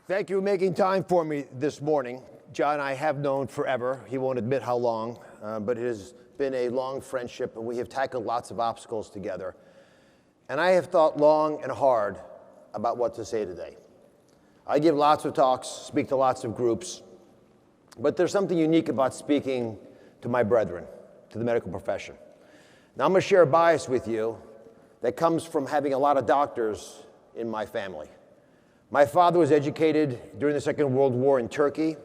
Thank you for making time for me this morning. John, I have known forever. He won't admit how long, but it has been a long friendship, and we have tackled lots of obstacles together. And I have thought long and hard about what to say today. I give lots of talks, speak to lots of groups, but there's something unique about speaking to my brethren, to the medical profession. Now, I'm going to share a bias with you that comes from having a lot of doctors in my family. My father was educated during the Second World War in Turkey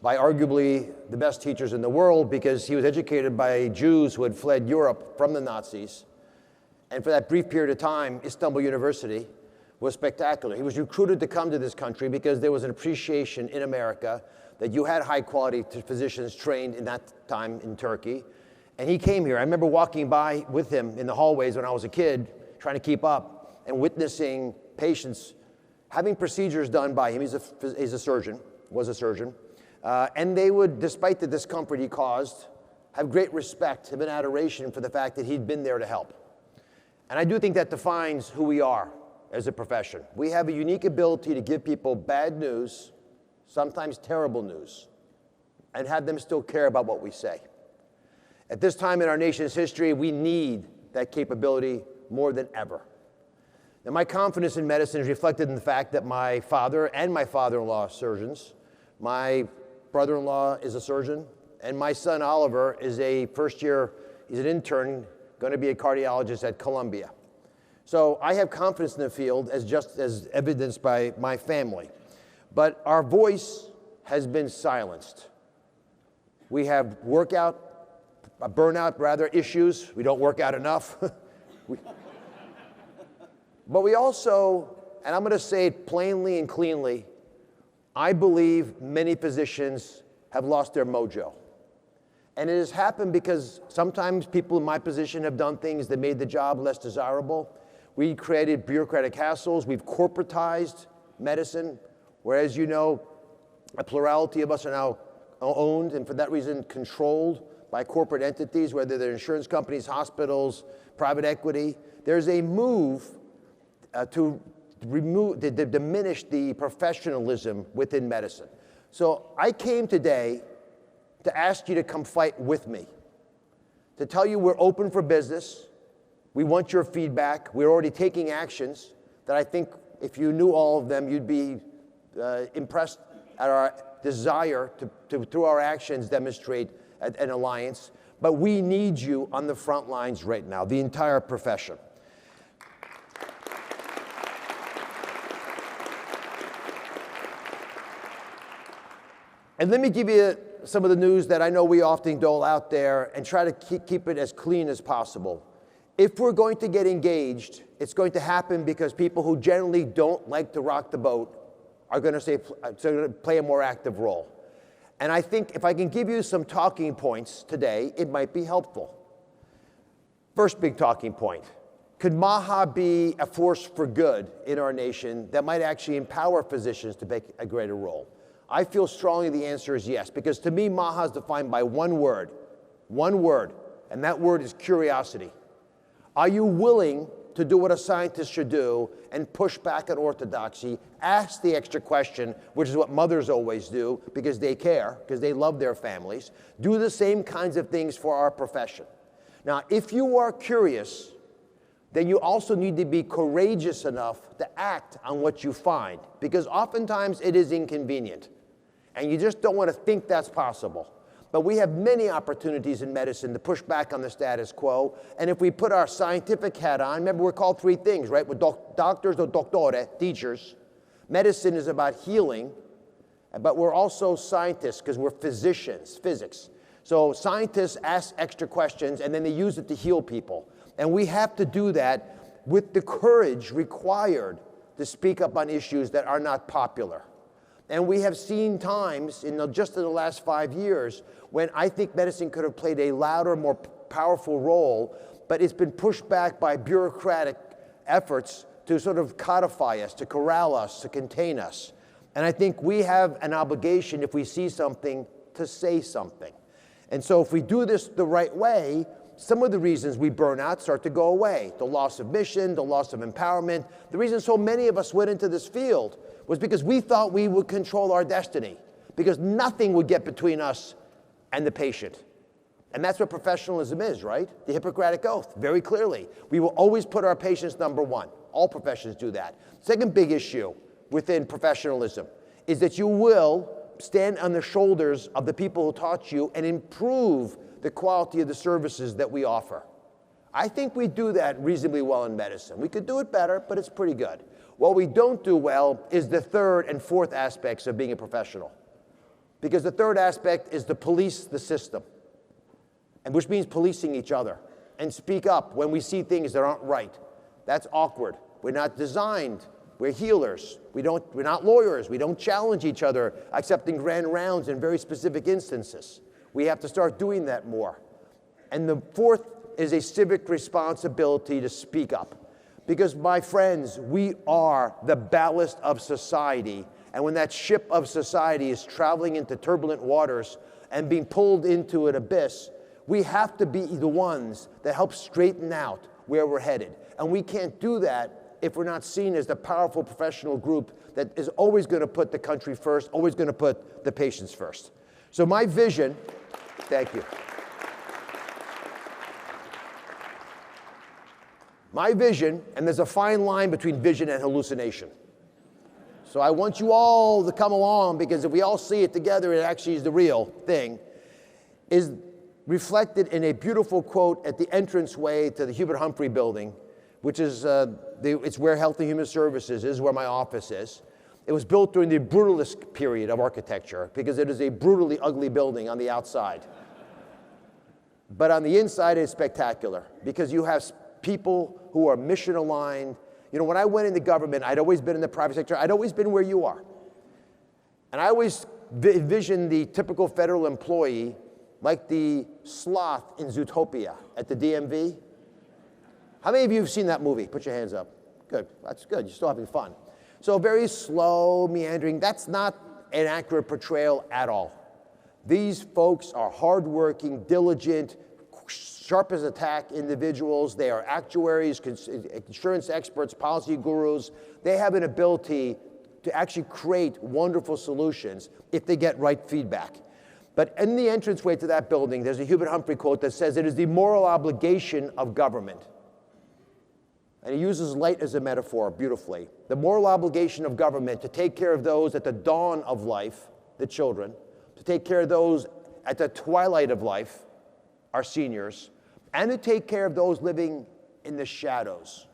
by arguably the best teachers in the world because he was educated by Jews who had fled Europe from the Nazis. And for that brief period of time, Istanbul University was spectacular. He was recruited to come to this country because there was an appreciation in America that you had high-quality physicians trained in that time in Turkey. And he came here. I remember walking by with him in the hallways when I was a kid, trying to keep up, and witnessing patients having procedures done by him. He's a surgeon, was a surgeon. And they would, despite the discomfort he caused, have great respect, have an adoration for the fact that he'd been there to help. And I do think that defines who we are as a profession. We have a unique ability to give people bad news, sometimes terrible news, and have them still care about what we say. At this time in our nation's history, we need that capability more than ever. Now, my confidence in medicine is reflected in the fact that my father and my father-in-law are surgeons. My brother-in-law is a surgeon, and my son Oliver is a first-year, he's an intern, going to be a cardiologist at Columbia. So I have confidence in the field as evidenced by my family. But our voice has been silenced. We have burnout issues. We don't work out enough. But we also, and I'm going to say it plainly and cleanly, I believe many physicians have lost their mojo. And it has happened because sometimes people in my position have done things that made the job less desirable. We created bureaucratic hassles. We've corporatized medicine, whereas you know, a plurality of us are now owned and for that reason controlled by corporate entities, whether they're insurance companies, hospitals, private equity. There's a move to diminish the professionalism within medicine. So I came today to ask you to come fight with me, to tell you we're open for business. We want your feedback. We're already taking actions that I think if you knew all of them, you'd be impressed at our desire to, through our actions, demonstrate an alliance. But we need you on the front lines right now, the entire profession. And let me give you some of the news that I know we often dole out there and try to keep it as clean as possible. If we're going to get engaged, it's going to happen because people who generally don't like to rock the boat are going to play a more active role. And I think if I can give you some talking points today, it might be helpful. First big talking point. Could MAHA be a force for good in our nation that might actually empower physicians to take a greater role? I feel strongly the answer is yes, because to me, MAHA is defined by one word, and that word is curiosity. Are you willing to do what a scientist should do and push back on orthodoxy, ask the extra question, which is what mothers always do because they care, because they love their families, do the same kinds of things for our profession. Now, if you are curious, then you also need to be courageous enough to act on what you find, because oftentimes it is inconvenient. And you just don't want to think that's possible. But we have many opportunities in medicine to push back on the status quo. And if we put our scientific hat on, remember we're called three things, right? We're doctors or doctore, teachers. Medicine is about healing, but we're also scientists because we're physicians, physics. So scientists ask extra questions and then they use it to heal people. And we have to do that with the courage required to speak up on issues that are not popular. And we have seen times, just in the last 5 years, when I think medicine could have played a louder, more powerful role, but it's been pushed back by bureaucratic efforts to sort of codify us, to corral us, to contain us. And I think we have an obligation, if we see something, to say something. And so if we do this the right way, some of the reasons we burn out start to go away. The loss of mission, the loss of empowerment. The reason so many of us went into this field was because we thought we would control our destiny, because nothing would get between us and the patient. And that's what professionalism is, right? The Hippocratic Oath, very clearly. We will always put our patients number one. All professions do that. Second big issue within professionalism is that you will stand on the shoulders of the people who taught you and improve the quality of the services that we offer. I think we do that reasonably well in medicine. We could do it better, but it's pretty good. What we don't do well is the third and fourth aspects of being a professional. Because the third aspect is to police the system, and which means policing each other and speak up when we see things that aren't right. That's awkward. We're not designed. We're healers. We're not lawyers. We don't challenge each other accepting grand rounds in very specific instances. We have to start doing that more. And the fourth is a civic responsibility to speak up. Because, my friends, we are the ballast of society. And when that ship of society is traveling into turbulent waters and being pulled into an abyss, we have to be the ones that help straighten out where we're headed. And we can't do that if we're not seen as the powerful professional group that is always going to put the country first, always going to put the patients first. So my vision, thank you. My vision, and there's a fine line between vision and hallucination. So I want you all to come along, because if we all see it together, it actually is the real thing, is reflected in a beautiful quote at the entranceway to the Hubert Humphrey building, which is it's where Health and Human Services is, where my office is. It was built during the brutalist period of architecture, because it is a brutally ugly building on the outside. But on the inside, it's spectacular, because you have people who are mission aligned. You know, when I went into government, I'd always been in the private sector. I'd always been where you are. And I always envisioned the typical federal employee like the sloth in Zootopia at the DMV. How many of you have seen that movie? Put your hands up. Good, that's good, you're still having fun. So very slow, meandering, that's not an accurate portrayal at all. These folks are hardworking, diligent, sharp as a tack individuals. They are actuaries, insurance experts, policy gurus. They have an ability to actually create wonderful solutions if they get right feedback. But in the entranceway to that building, there's a Hubert Humphrey quote that says, "It is the moral obligation of government." And he uses light as a metaphor beautifully. The moral obligation of government to take care of those at the dawn of life, the children, to take care of those at the twilight of life, our seniors, and to take care of those living in the shadows.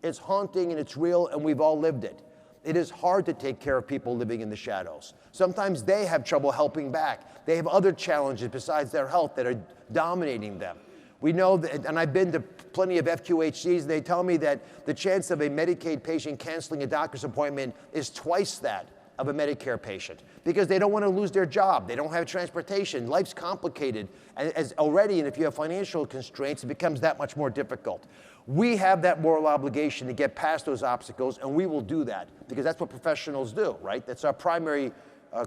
It's haunting and it's real, and we've all lived it. It is hard to take care of people living in the shadows. Sometimes they have trouble helping back. They have other challenges besides their health that are dominating them. We know that, and I've been to plenty of FQHCs, and they tell me that the chance of a Medicaid patient canceling a doctor's appointment is twice that of a Medicare patient, because they don't want to lose their job. They don't have transportation. Life's complicated as already, and if you have financial constraints, it becomes that much more difficult. We have that moral obligation to get past those obstacles, and we will do that, because that's what professionals do, right? That's our primary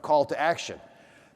call to action.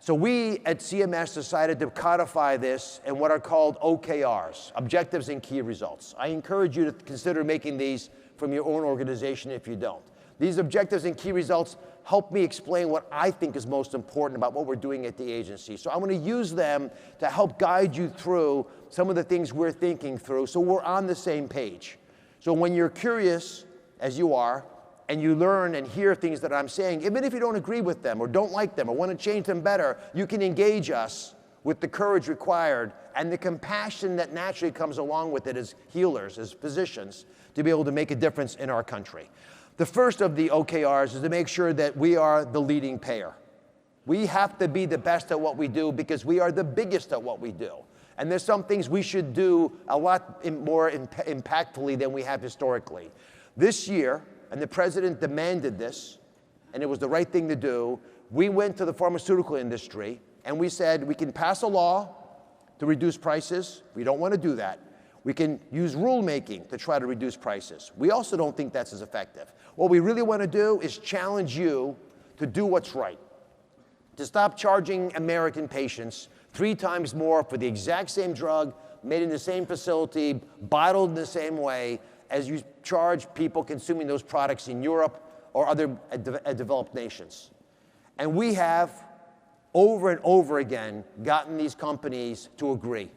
So we at CMS decided to codify this in what are called OKRs, Objectives and Key Results. I encourage you to consider making these from your own organization if you don't. These objectives and key results help me explain what I think is most important about what we're doing at the agency. So I'm going to use them to help guide you through some of the things we're thinking through, so we're on the same page. So when you're curious, as you are, and you learn and hear things that I'm saying, even if you don't agree with them or don't like them or want to change them better, you can engage us with the courage required and the compassion that naturally comes along with it as healers, as physicians, to be able to make a difference in our country. The first of the OKRs is to make sure that we are the leading payer. We have to be the best at what we do because we are the biggest at what we do. And there's some things we should do a lot more impactfully than we have historically. This year, and the president demanded this, and it was the right thing to do, we went to the pharmaceutical industry and we said we can pass a law to reduce prices. We don't want to do that. We can use rulemaking to try to reduce prices. We also don't think that's as effective. What we really want to do is challenge you to do what's right, to stop charging American patients 3 times more for the exact same drug, made in the same facility, bottled in the same way, as you charge people consuming those products in Europe or other developed nations. And we have, over and over again, gotten these companies to agree.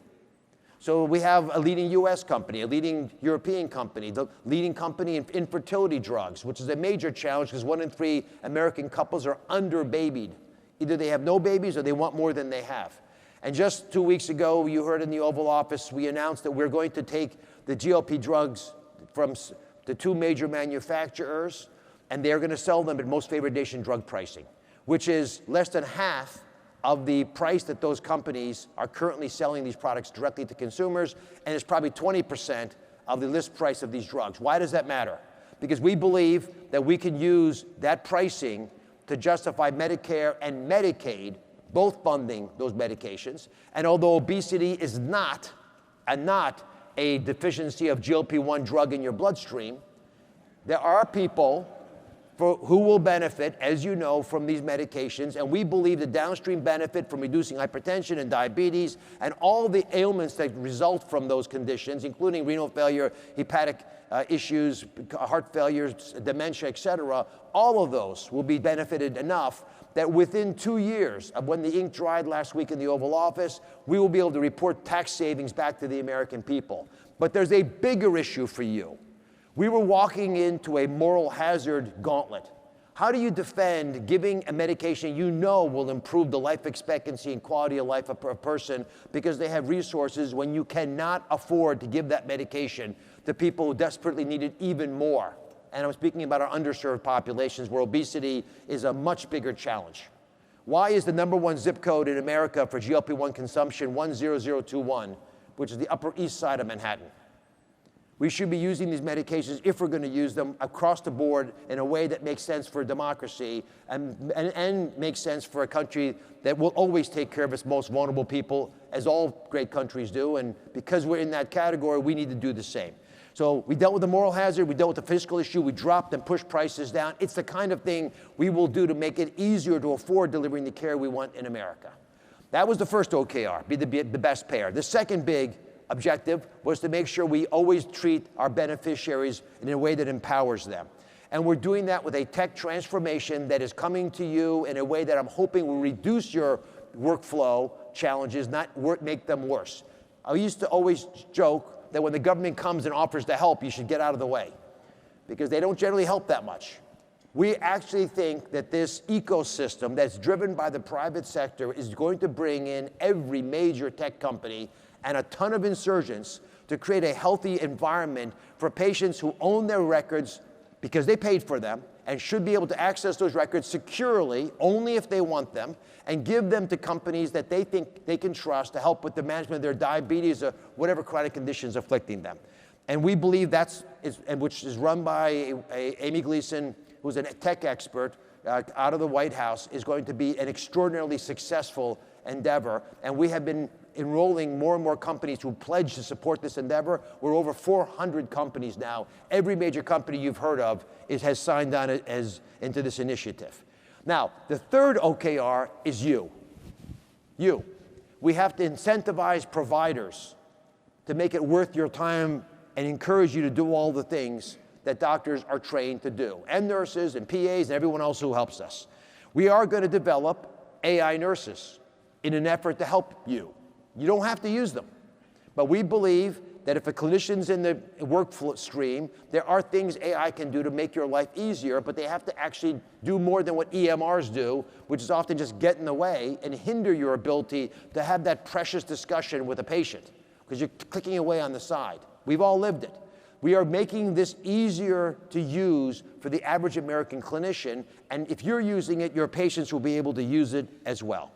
So we have a leading US company, a leading European company, the leading company in infertility drugs, which is a major challenge because 1 in 3 American couples are under-babied. Either they have no babies or they want more than they have. And just 2 weeks ago, you heard in the Oval Office, we announced that we're going to take the GLP drugs from the 2 major manufacturers, and they're going to sell them at most favored nation drug pricing, which is less than half of the price that those companies are currently selling these products directly to consumers, and it's probably 20% of the list price of these drugs. Why does that matter? Because we believe that we can use that pricing to justify Medicare and Medicaid both funding those medications. And although obesity is not a deficiency of GLP-1 drug in your bloodstream, there are people who will benefit, as you know, from these medications, and we believe the downstream benefit from reducing hypertension and diabetes and all the ailments that result from those conditions, including renal failure, hepatic issues, heart failures, dementia, et cetera, all of those will be benefited enough that within 2 years of when the ink dried last week in the Oval Office, we will be able to report tax savings back to the American people. But there's a bigger issue for you. We were walking into a moral hazard gauntlet. How do you defend giving a medication you know will improve the life expectancy and quality of life of a person because they have resources when you cannot afford to give that medication to people who desperately need it even more? And I'm speaking about our underserved populations where obesity is a much bigger challenge. Why is the #1 zip code in America for GLP-1 consumption 10021, which is the Upper East Side of Manhattan? We should be using these medications, if we're going to use them, across the board in a way that makes sense for democracy and makes sense for a country that will always take care of its most vulnerable people, as all great countries do. And because we're in that category, we need to do the same. So we dealt with the moral hazard, we dealt with the fiscal issue, we dropped and pushed prices down. It's the kind of thing we will do to make it easier to afford delivering the care we want in America. That was the first OKR, be the best payer. The second big objective was to make sure we always treat our beneficiaries in a way that empowers them. And we're doing that with a tech transformation that is coming to you in a way that I'm hoping will reduce your workflow challenges, not make them worse. I used to always joke that when the government comes and offers to help, you should get out of the way, because they don't generally help that much. We actually think that this ecosystem that's driven by the private sector is going to bring in every major tech company and a ton of insurgents to create a healthy environment for patients who own their records because they paid for them and should be able to access those records securely, only if they want them, and give them to companies that they think they can trust to help with the management of their diabetes or whatever chronic conditions afflicting them. And we believe which is run by Amy Gleason, who's a tech expert out of the White House, is going to be an extraordinarily successful endeavor. And we have been enrolling more and more companies who pledge to support this endeavor. We're over 400 companies now. Every major company you've heard of has signed on into this initiative. Now, the third OKR is you. You. We have to incentivize providers to make it worth your time and encourage you to do all the things that doctors are trained to do, and nurses and PAs and everyone else who helps us. We are going to develop AI nurses in an effort to help you. You don't have to use them. But we believe that if a clinician's in the workflow stream, there are things AI can do to make your life easier, but they have to actually do more than what EMRs do, which is often just get in the way and hinder your ability to have that precious discussion with a patient, because you're clicking away on the side. We've all lived it. We are making this easier to use for the average American clinician, and if you're using it, your patients will be able to use it as well.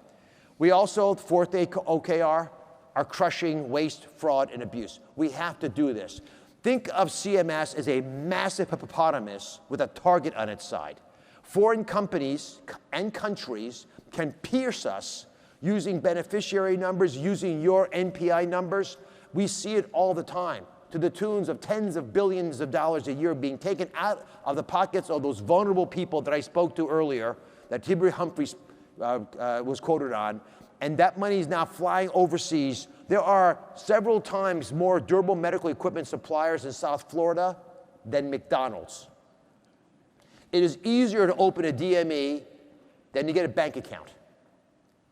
We also, fourth OKR, are crushing waste, fraud, and abuse. We have to do this. Think of CMS as a massive hippopotamus with a target on its side. Foreign companies and countries can pierce us using beneficiary numbers, using your NPI numbers. We see it all the time, to the tunes of tens of billions of dollars a year being taken out of the pockets of those vulnerable people that I spoke to earlier, that Tiberi Humphreys was quoted on, and that money is now flying overseas. There are several times more durable medical equipment suppliers in South Florida than McDonald's. It is easier to open a DME than to get a bank account.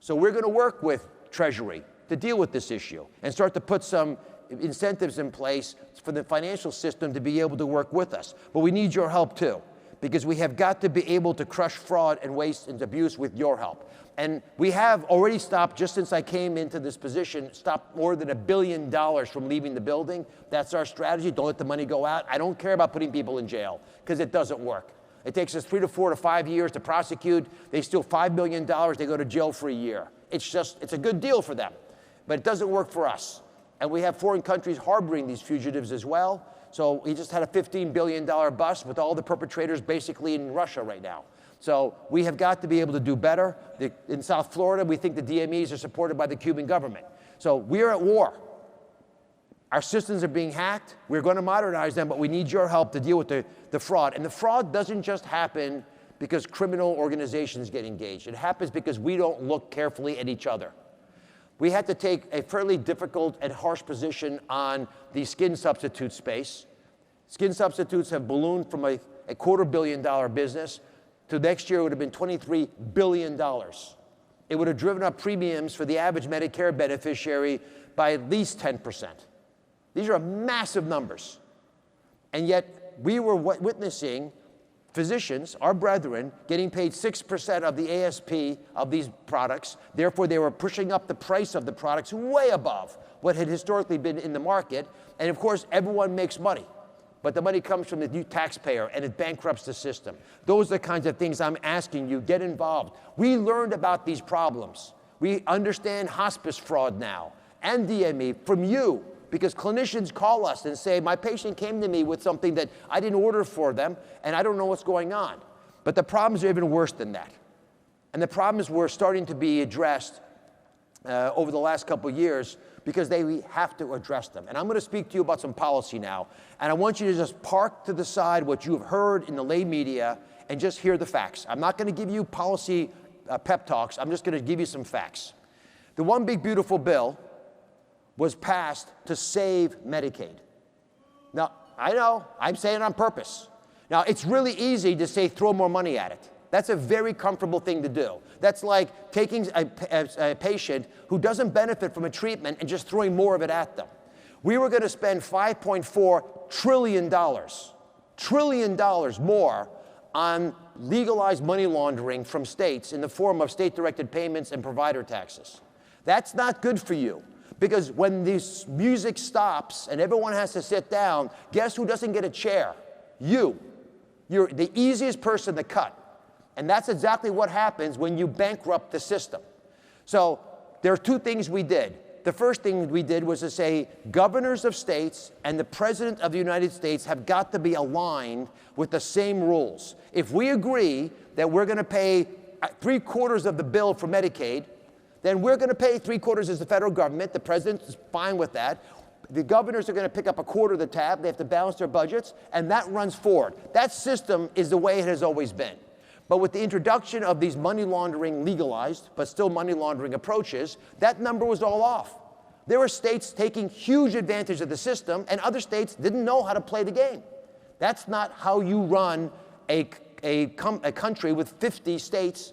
So we're going to work with Treasury to deal with this issue and start to put some incentives in place for the financial system to be able to work with us. But we need your help too, because we have got to be able to crush fraud and waste and abuse with your help. And we have already stopped, just since I came into this position, stopped more than $1 billion from leaving the building. That's our strategy. Don't let the money go out. I don't care about putting people in jail, because it doesn't work. It takes us 3 to 4 to 5 years to prosecute. They steal $5 million, they go to jail for a year. It's a good deal for them, but it doesn't work for us. And we have foreign countries harboring these fugitives as well. So we just had a $15 billion bust with all the perpetrators basically in Russia right now. So we have got to be able to do better. In South Florida, we think the DMEs are supported by the Cuban government. So we are at war. Our systems are being hacked. We're going to modernize them, but we need your help to deal with the fraud. And the fraud doesn't just happen because criminal organizations get engaged. It happens because we don't look carefully at each other. We had to take a fairly difficult and harsh position on the skin substitute space. Skin substitutes have ballooned from a $250 million business to next year it would have been $23 billion. It would have driven up premiums for the average Medicare beneficiary by at least 10%. These are massive numbers. And yet we were witnessing physicians, our brethren, getting paid 6% of the ASP of these products. Therefore, they were pushing up the price of the products way above what had historically been in the market. And of course, everyone makes money. But the money comes from the new taxpayer, and it bankrupts the system. Those are the kinds of things I'm asking you, get involved. We learned about these problems. We understand hospice fraud now and DME from you, because clinicians call us and say, my patient came to me with something that I didn't order for them, and I don't know what's going on. But the problems are even worse than that. And the problems were starting to be addressed over the last couple of years, because we have to address them. And I'm going to speak to you about some policy now. And I want you to just park to the side what you have heard in the lay media and just hear the facts. I'm not going to give you policy pep talks. I'm just going to give you some facts. The One Big Beautiful Bill was passed to save Medicaid. Now, I know, I'm saying it on purpose. Now, it's really easy to say throw more money at it. That's a very comfortable thing to do. That's like taking a patient who doesn't benefit from a treatment and just throwing more of it at them. We were going to spend $5.4 trillion more on legalized money laundering from states in the form of state-directed payments and provider taxes. That's not good for you. Because when this music stops and everyone has to sit down, guess who doesn't get a chair? You. You're the easiest person to cut. And that's exactly what happens when you bankrupt the system. So there are two things we did. The first thing we did was to say governors of states and the President of the United States have got to be aligned with the same rules. If we agree that we're going to pay 3/4 of the bill for Medicaid, then we're going to pay 3/4 as the federal government. The president is fine with that. The governors are going to pick up 1/4 of the tab. They have to balance their budgets, and that runs forward. That system is the way it has always been. But with the introduction of these money laundering legalized, but still money laundering approaches, that number was all off. There were states taking huge advantage of the system, and other states didn't know how to play the game. That's not how you run a country with 50 states.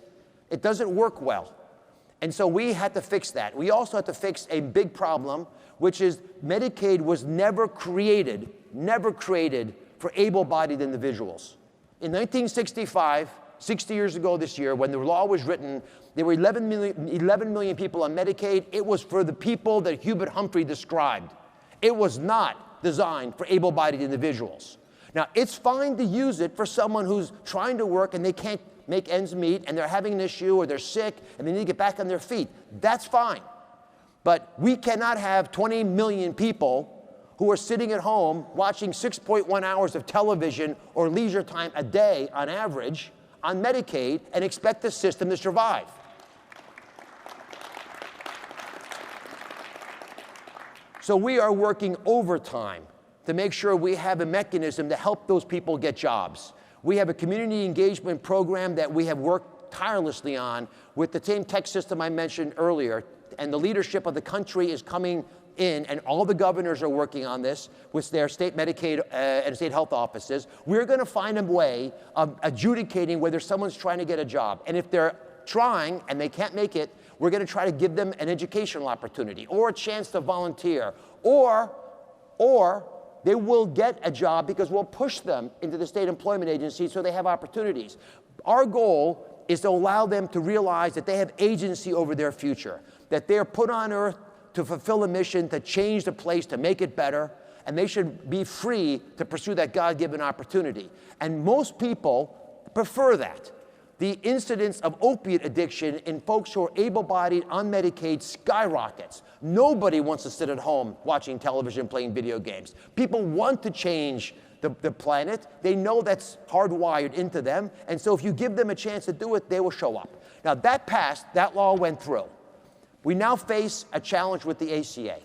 It doesn't work well. And so we had to fix that. We also had to fix a big problem, which is Medicaid was never created for able-bodied individuals. In 1965, 60 years ago this year, when the law was written, there were 11 million people on Medicaid. It was for the people that Hubert Humphrey described. It was not designed for able-bodied individuals. Now, it's fine to use it for someone who's trying to work and they can't make ends meet and they're having an issue or they're sick and they need to get back on their feet. That's fine. But we cannot have 20 million people who are sitting at home watching 6.1 hours of television or leisure time a day on average on Medicaid and expect the system to survive. So we are working overtime to make sure we have a mechanism to help those people get jobs. We have a community engagement program that we have worked tirelessly on with the same tech system I mentioned earlier, and the leadership of the country is coming in, and all the governors are working on this with their state Medicaid and state health offices. We're going to find a way of adjudicating whether someone's trying to get a job. And if they're trying and they can't make it, we're going to try to give them an educational opportunity or a chance to volunteer, or they will get a job because we'll push them into the state employment agency so they have opportunities. Our goal is to allow them to realize that they have agency over their future, that they're put on earth to fulfill a mission, to change the place, to make it better, and they should be free to pursue that God-given opportunity. And most people prefer that. The incidence of opiate addiction in folks who are able-bodied on Medicaid skyrockets. Nobody wants to sit at home watching television, playing video games. People want to change the planet. They know that's hardwired into them. And so if you give them a chance to do it, they will show up. Now that passed, that law went through. We now face a challenge with the ACA.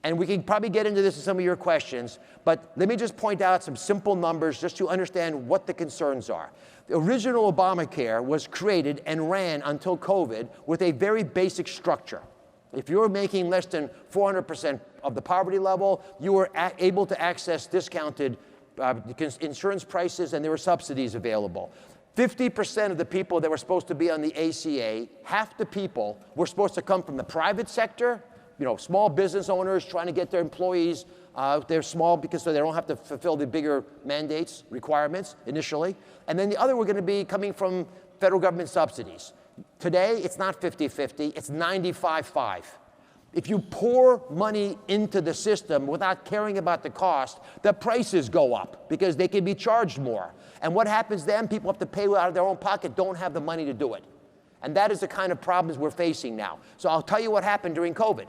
And we can probably get into this in some of your questions, but let me just point out some simple numbers just to understand what the concerns are. The original Obamacare was created and ran until COVID with a very basic structure. If you were making less than 400% of the poverty level, you were able to access discounted insurance prices, and there were subsidies available. 50% of the people that were supposed to be on the ACA, half the people were supposed to come from the private sector, small business owners trying to get their employees, they're small because so they don't have to fulfill the bigger mandates, requirements initially. And then the other were going to be coming from federal government subsidies. Today, it's not 50-50, it's 95-5. If you pour money into the system without caring about the cost, the prices go up because they can be charged more. And what happens then? People have to pay out of their own pocket, don't have the money to do it. And that is the kind of problems we're facing now. So I'll tell you what happened during COVID.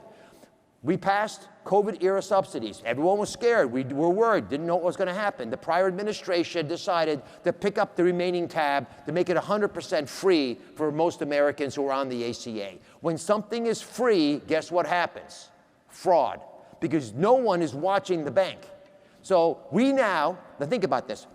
We passed COVID-era subsidies. Everyone was scared. We were worried, didn't know what was going to happen. The prior administration decided to pick up the remaining tab to make it 100% free for most Americans who are on the ACA. When something is free, guess what happens? Fraud, because no one is watching the bank. So we now think about this.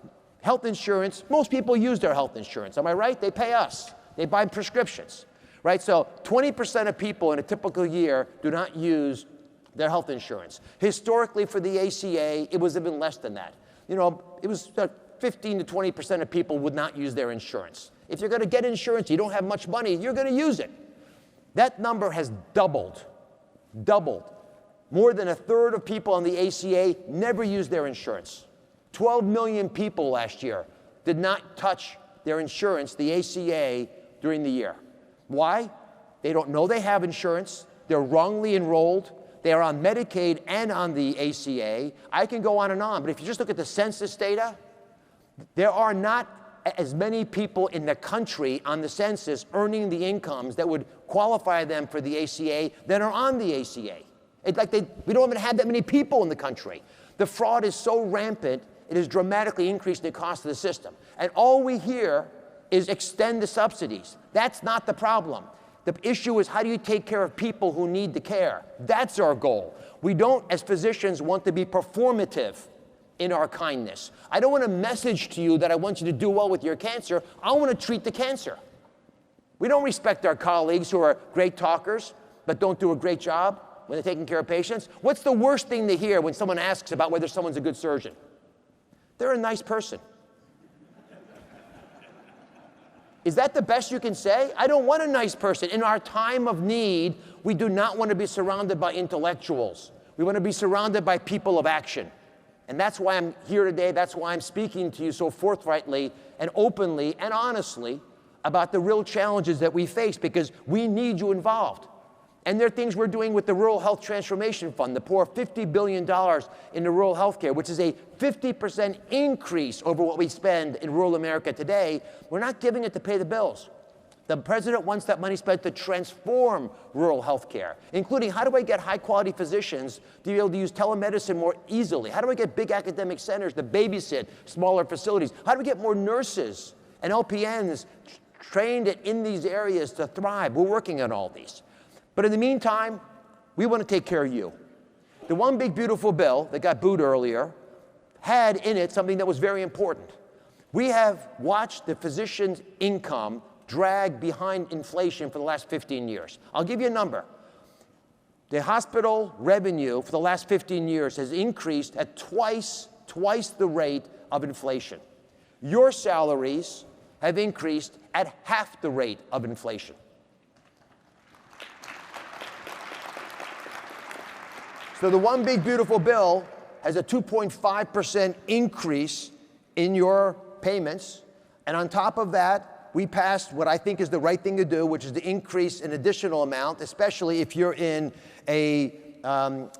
Health insurance, most people use their health insurance. Am I right? They pay us. They buy prescriptions, right? So 20% of people in a typical year do not use their health insurance. Historically, for the ACA, it was even less than that. It was 15 to 20% of people would not use their insurance. If you're going to get insurance, you don't have much money, you're going to use it. That number has doubled. More than a third of people on the ACA never use their insurance. 12 million people last year did not touch their insurance, the ACA, during the year. Why? They don't know they have insurance. They're wrongly enrolled. They are on Medicaid and on the ACA. I can go on and on, but if you just look at the census data, there are not as many people in the country on the census earning the incomes that would qualify them for the ACA than are on the ACA. We don't even have that many people in the country. The fraud is so rampant, it has dramatically increased the cost of the system. And all we hear is extend the subsidies. That's not the problem. The issue is, how do you take care of people who need the care? That's our goal. We don't, as physicians, want to be performative in our kindness. I don't want to message to you that I want you to do well with your cancer. I want to treat the cancer. We don't respect our colleagues who are great talkers but don't do a great job when they're taking care of patients. What's the worst thing to hear when someone asks about whether someone's a good surgeon? They're a nice person. Is that the best you can say? I don't want a nice person. In our time of need, we do not want to be surrounded by intellectuals. We want to be surrounded by people of action. And that's why I'm here today. That's why I'm speaking to you so forthrightly and openly and honestly about the real challenges that we face, because we need you involved. And there are things we're doing with the Rural Health Transformation Fund, the pour $50 billion into rural health care, which is a 50% increase over what we spend in rural America today. We're not giving it to pay the bills. The president wants that money spent to transform rural health care, including how do I get high-quality physicians to be able to use telemedicine more easily? How do I get big academic centers to babysit smaller facilities? How do we get more nurses and LPNs trained in these areas to thrive? We're working on all these. But in the meantime, we want to take care of you. The One Big Beautiful Bill that got booed earlier had in it something that was very important. We have watched the physician's income drag behind inflation for the last 15 years. I'll give you a number. The hospital revenue for the last 15 years has increased at twice the rate of inflation. Your salaries have increased at half the rate of inflation. So the one big beautiful bill has a 2.5% increase in your payments. And on top of that, we passed what I think is the right thing to do, which is to increase an additional amount, especially if you're in an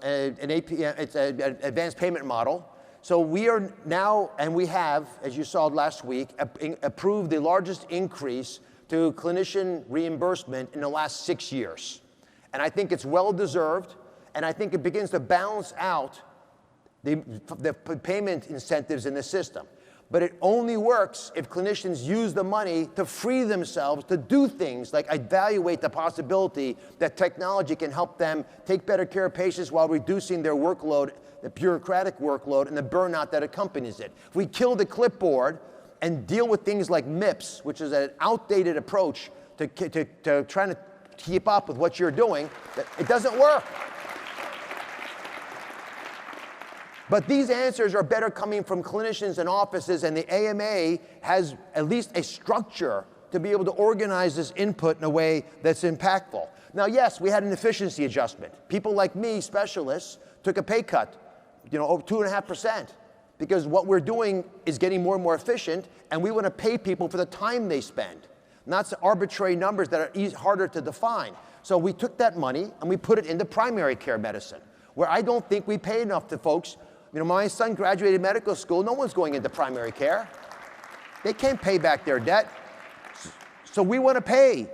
advanced payment model. So we are now, and we have, as you saw last week, approved the largest increase to clinician reimbursement in the last 6 years. And I think it's well-deserved, and I think it begins to balance out the payment incentives in the system. But it only works if clinicians use the money to free themselves to do things like evaluate the possibility that technology can help them take better care of patients while reducing their workload, the bureaucratic workload, and the burnout that accompanies it. If we kill the clipboard and deal with things like MIPS, which is an outdated approach to trying to keep up with what you're doing, it doesn't work. But these answers are better coming from clinicians and offices, and the AMA has at least a structure to be able to organize this input in a way that's impactful. Now, yes, we had an efficiency adjustment. People like me, specialists, took a pay cut, over 2.5%, because what we're doing is getting more and more efficient, and we want to pay people for the time they spend, not arbitrary numbers that are harder to define. So we took that money and we put it into primary care medicine, where I don't think we pay enough to folks. My son graduated medical school. No one's going into primary care. They can't pay back their debt. So we want to pay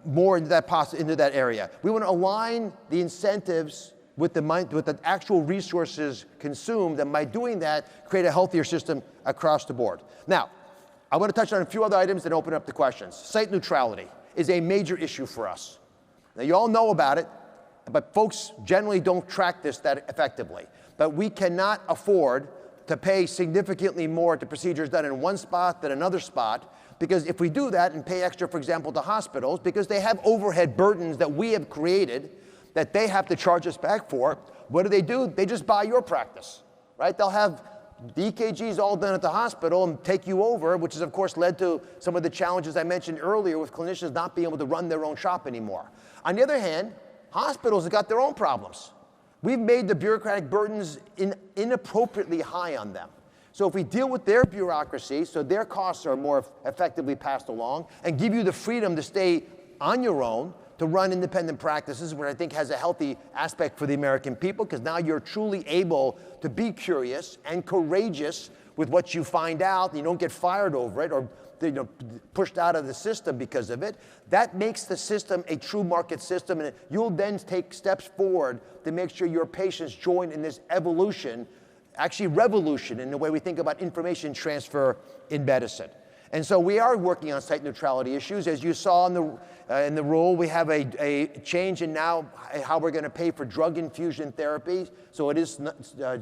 more into that area. We want to align the incentives with the actual resources consumed, and by doing that, create a healthier system across the board. Now, I want to touch on a few other items and open up the questions. Site neutrality is a major issue for us. Now, you all know about it, but folks generally don't track this that effectively. But we cannot afford to pay significantly more to procedures done in one spot than another spot, because if we do that and pay extra, for example, to hospitals, because they have overhead burdens that we have created that they have to charge us back for, what do? They just buy your practice, right? They'll have the EKGs all done at the hospital and take you over, which has, of course, led to some of the challenges I mentioned earlier with clinicians not being able to run their own shop anymore. On the other hand, hospitals have got their own problems. We've made the bureaucratic burdens inappropriately high on them. So if we deal with their bureaucracy, so their costs are more effectively passed along, and give you the freedom to stay on your own, to run independent practices, which I think has a healthy aspect for the American people, because now you're truly able to be curious and courageous with what you find out, and you don't get fired over it, or pushed out of the system because of it. That makes the system a true market system, and you'll then take steps forward to make sure your patients join in this evolution, actually revolution, in the way we think about information transfer in medicine. And so we are working on site neutrality issues. As you saw in the rule, we have a change in now how we're going to pay for drug infusion therapy, so it is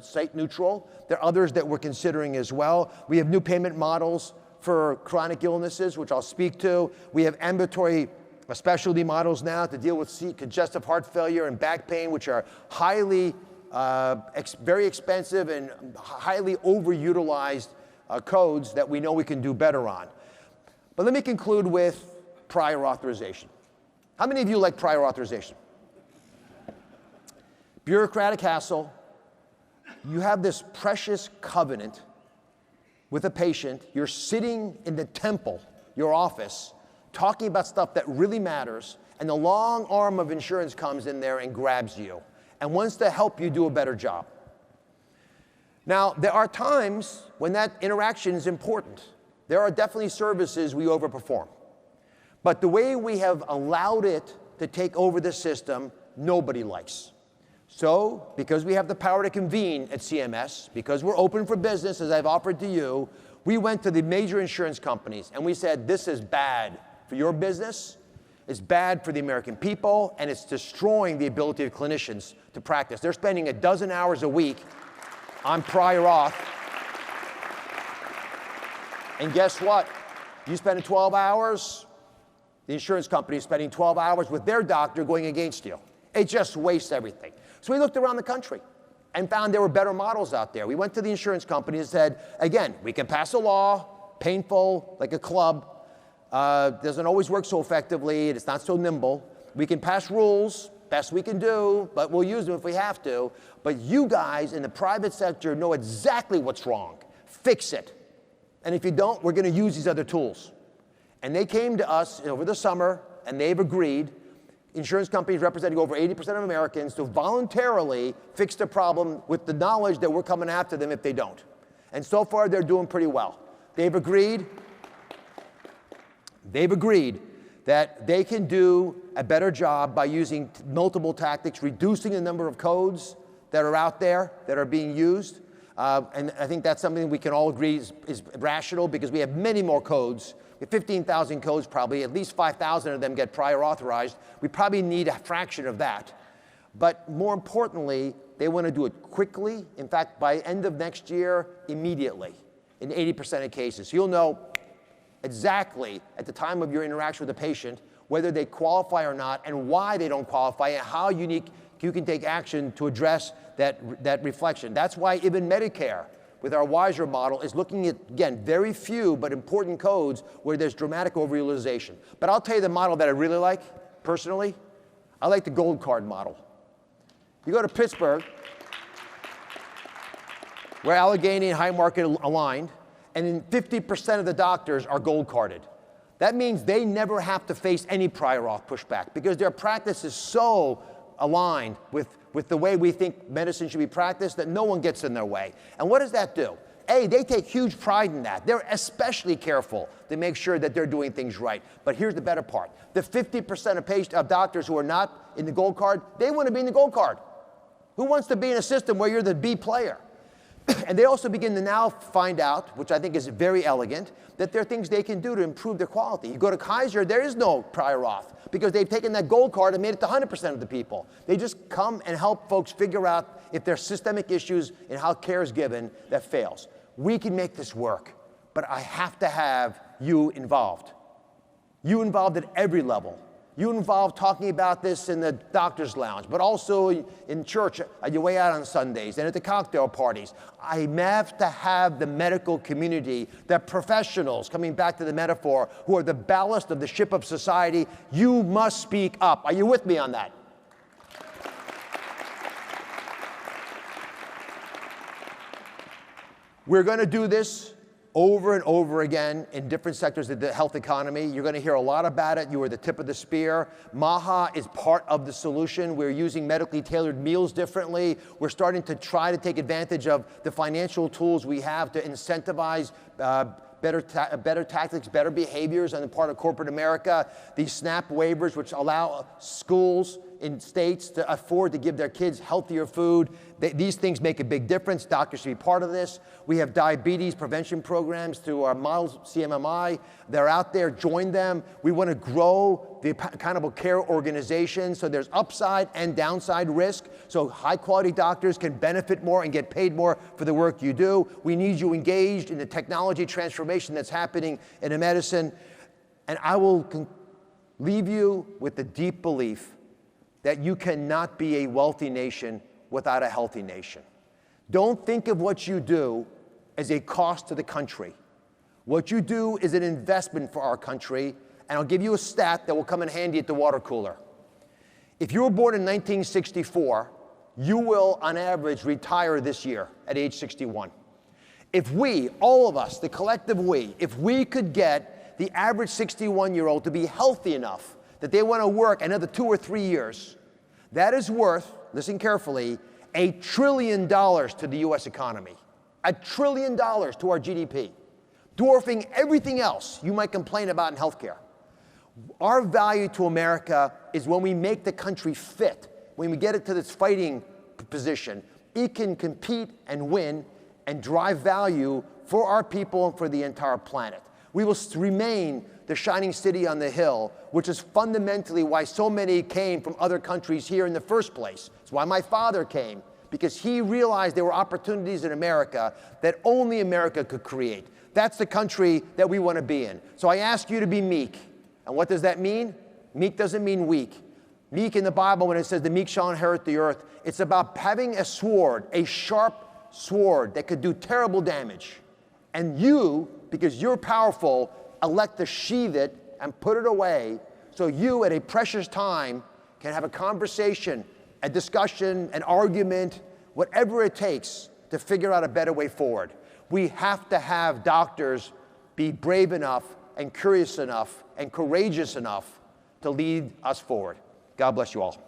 site neutral. There are others that we're considering as well. We have new payment models for chronic illnesses, which I'll speak to. We have ambulatory specialty models now to deal with congestive heart failure and back pain, which are highly, very expensive and highly overutilized codes that we know we can do better on. But let me conclude with prior authorization. How many of you like prior authorization? Bureaucratic hassle. You have this precious covenant with a patient. You're sitting in the temple, your office, talking about stuff that really matters, and the long arm of insurance comes in there and grabs you and wants to help you do a better job. Now, there are times when that interaction is important. There are definitely services we overperform. But the way we have allowed it to take over the system, nobody likes. So, because we have the power to convene at CMS, because we're open for business, as I've offered to you, we went to the major insurance companies and we said, this is bad for your business, it's bad for the American people, and it's destroying the ability of clinicians to practice. They're spending 12 hours a week on prior auth. And guess what? You spend 12 hours, the insurance company is spending 12 hours with their doctor going against you. It just wastes everything. So we looked around the country and found there were better models out there. We went to the insurance companies and said, again, we can pass a law, painful, like a club, doesn't always work so effectively, and it's not so nimble. We can pass rules, best we can do, but we'll use them if we have to. But you guys in the private sector know exactly what's wrong. Fix it. And if you don't, we're going to use these other tools. And they came to us over the summer, and they've agreed, insurance companies representing over 80% of Americans, to voluntarily fix the problem with the knowledge that we're coming after them if they don't. And so far, they're doing pretty well. They've agreed that they can do a better job by using multiple tactics, reducing the number of codes that are out there that are being used. And I think that's something we can all agree is rational, because we have many more codes. We have 15,000 codes probably, at least 5,000 of them get prior authorized. We probably need a fraction of that. But more importantly, they want to do it quickly. In fact, by end of next year, immediately, in 80% of cases. So you'll know exactly at the time of your interaction with the patient whether they qualify or not, and why they don't qualify, and how you can take action to address that reflection. That's why even Medicare, with our WISER model, is looking at, again, very few but important codes where there's dramatic overutilization. But I'll tell you the model that I really like, personally. I like the gold card model. You go to Pittsburgh, we're Allegheny and Highmarket aligned, and 50% of the doctors are gold carded. That means they never have to face any prior auth pushback, because their practice is so aligned with the way we think medicine should be practiced that no one gets in their way. And what does that do? A, they take huge pride in that. They're especially careful to make sure that they're doing things right. But here's the better part. The 50% of doctors who are not in the gold card, they want to be in the gold card. Who wants to be in a system where you're the B player? And they also begin to now find out, which I think is very elegant, that there are things they can do to improve their quality. You go to Kaiser, there is no prior auth, because they've taken that gold card and made it to 100% of the people. They just come and help folks figure out if there's systemic issues in how care is given that fails. We can make this work, but I have to have you involved. You involved at every level. You involved talking about this in the doctor's lounge, but also in church on your way out on Sundays and at the cocktail parties. I have to have the medical community, the professionals, coming back to the metaphor, who are the ballast of the ship of society. You must speak up. Are you with me on that? We're going to do this over and over again in different sectors of the health economy. You're going to hear a lot about it. You are the tip of the spear. MAHA is part of the solution. We're using medically tailored meals differently. We're starting to try to take advantage of the financial tools we have to incentivize better tactics, better behaviors on the part of corporate America. These SNAP waivers, which allow schools in states to afford to give their kids healthier food. These things make a big difference. Doctors should be part of this. We have diabetes prevention programs through our model CMMI. They're out there. Join them. We want to grow the accountable care organization, so there's upside and downside risk, so high-quality doctors can benefit more and get paid more for the work you do. We need you engaged in the technology transformation that's happening in the medicine. And I will leave you with the deep belief that you cannot be a wealthy nation without a healthy nation. Don't think of what you do as a cost to the country. What you do is an investment for our country, and I'll give you a stat that will come in handy at the water cooler. If you were born in 1964, you will, on average, retire this year at age 61. If we, all of us, the collective we, if we could get the average 61-year-old to be healthy enough that they want to work another 2 or 3 years, that is worth, listen carefully, $1 trillion to the US economy. $1 trillion to our GDP, dwarfing everything else you might complain about in healthcare. Our value to America is when we make the country fit, when we get it to this fighting position, it can compete and win and drive value for our people and for the entire planet. We will remain the shining city on the hill, which is fundamentally why so many came from other countries here in the first place. It's why my father came, because he realized there were opportunities in America that only America could create. That's the country that we want to be in. So I ask you to be meek. And what does that mean? Meek doesn't mean weak. Meek in the Bible, when it says the meek shall inherit the earth, it's about having a sword, a sharp sword that could do terrible damage. And you, because you're powerful, elect to sheathe it and put it away so you, at a precious time, can have a conversation, a discussion, an argument, whatever it takes to figure out a better way forward. We have to have doctors be brave enough and curious enough and courageous enough to lead us forward. God bless you all.